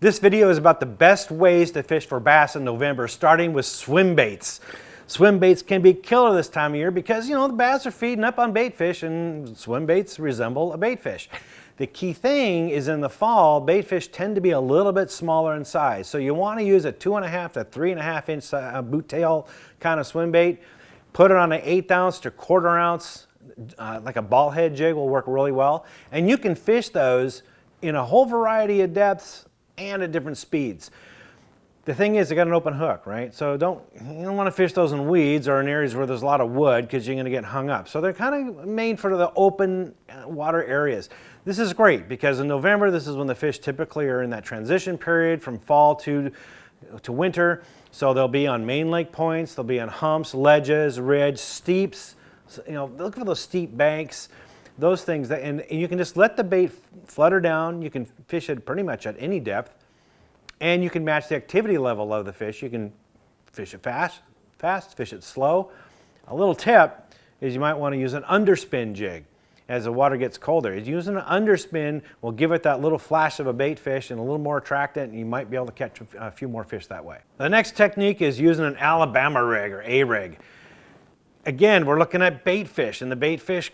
This video is about the best ways to fish for bass in November, starting with swim baits. Swim baits can be killer this time of year because, the bass are feeding up on bait fish and swim baits resemble a bait fish. The key thing is in the fall, bait fish tend to be a little bit smaller in size. So you want to use a 2.5 to 3.5 inch boot tail kind of swim bait. Put it on an 1/8 ounce to 1/4 ounce, like a ball head jig will work really well. And you can fish those in a whole variety of depths and at different speeds. The thing is, they got an open hook, right? So you don't want to fish those in weeds or in areas where there's a lot of wood because you're going to get hung up. So they're kind of made for the open water areas. This is great because in November, this is when the fish typically are in that transition period from fall to winter. So they'll be on main lake points, they'll be on humps, ledges, ridge, steeps. Look for those steep banks, those things. And you can just let the bait flutter down. You can fish it pretty much at any depth. And you can match the activity level of the fish. You can fish it fast, fish it slow. A little tip is you might want to use an underspin jig as the water gets colder. Using an underspin will give it that little flash of a bait fish and a little more attractant, and you might be able to catch a few more fish that way. The next technique is using an Alabama rig or a rig. Again, we're looking at bait fish, and the bait fish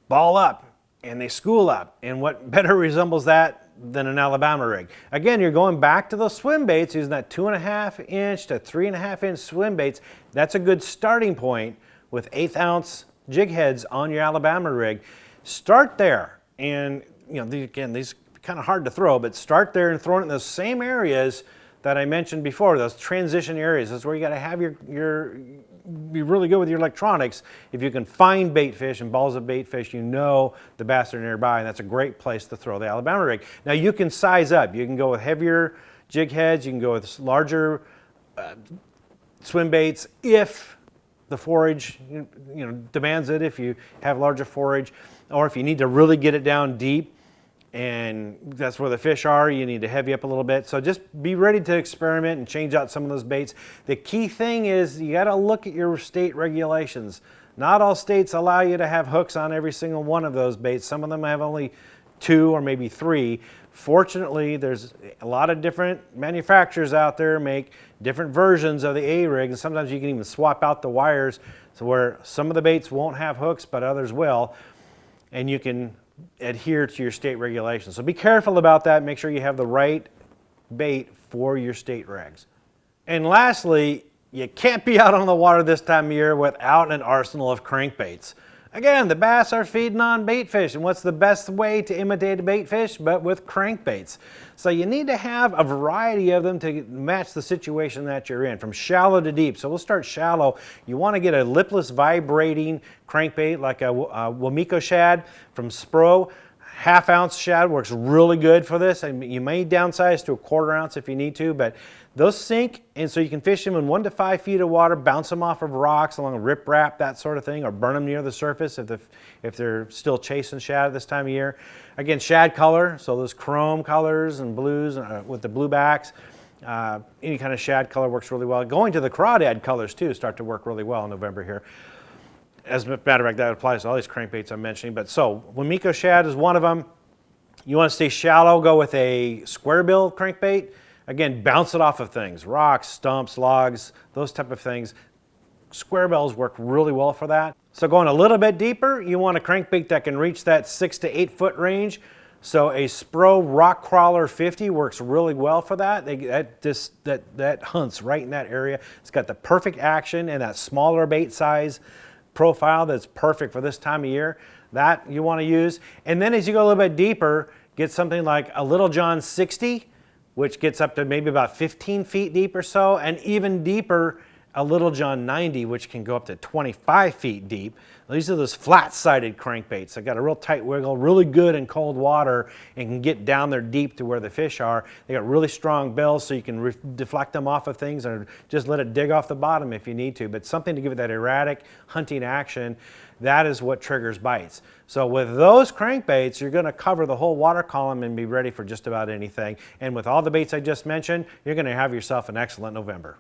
ball up and they school up. And what better resembles that than an Alabama rig? Again, you're going back to those swim baits, using that 2.5 inch to 3.5 inch swim baits. That's a good starting point with 1/8 ounce jig heads on your Alabama rig. Start there, and these are kind of hard to throw, but start there and throw it in those same areas that I mentioned before, those transition areas. That's where you got to have be really good with your electronics. If you can find bait fish and balls of bait fish, the bass are nearby, and that's a great place to throw the Alabama rig. Now you can size up. You can go with heavier jig heads. You can go with larger swim baits if the forage demands it, if you have larger forage, or if you need to really get it down deep and that's where the fish are, you need to heavy up a little bit. So just be ready to experiment and change out some of those baits. The key thing is you got to look at your state regulations. Not all states allow you to have hooks on every single one of those baits. Some of them have only 2 or maybe 3. Fortunately, there's a lot of different manufacturers out there make different versions of the A-rig, and sometimes you can even swap out the wires so where some of the baits won't have hooks, but others will, and you can adhere to your state regulations. So be careful about that. Make sure you have the right bait for your state regs. And lastly, you can't be out on the water this time of year without an arsenal of crankbaits. Again, the bass are feeding on bait fish, and what's the best way to imitate a bait fish but with crankbaits? So you need to have a variety of them to match the situation that you're in, from shallow to deep. So we'll start shallow. You want to get a lipless vibrating crankbait like a Wamiko shad from Spro. 1/2 ounce shad works really good for this, and you may downsize to a 1/4 ounce if you need to, but those sink, and so you can fish them in 1 to 5 feet of water, bounce them off of rocks along a riprap, that sort of thing, or burn them near the surface if they're still chasing shad this time of year. Again, shad color, so those chrome colors and blues with the blue backs, any kind of shad color works really well. Going to the crawdad colors too start to work really well in November here. As a matter of fact, that applies to all these crankbaits I'm mentioning. But so, Wamiko shad is one of them. You want to stay shallow, go with a square bill crankbait. Again, bounce it off of things, rocks, stumps, logs, those type of things. Square bills work really well for that. So going a little bit deeper, you want a crankbait that can reach that 6 to 8 foot range. So a Spro Rock Crawler 50 works really well for that. That hunts right in that area. It's got the perfect action and that smaller bait size profile that's perfect for this time of year. That you want to use. And then as you go a little bit deeper, get something like a Little John 60, which gets up to maybe about 15 feet deep or so, and even deeper, a Little John 90, which can go up to 25 feet deep. These are those flat-sided crankbaits that got a real tight wiggle, really good in cold water, and can get down there deep to where the fish are. They got really strong bills, so you can deflect them off of things or just let it dig off the bottom if you need to. But something to give it that erratic hunting action, that is what triggers bites. So with those crankbaits, you're going to cover the whole water column and be ready for just about anything. And with all the baits I just mentioned, you're going to have yourself an excellent November.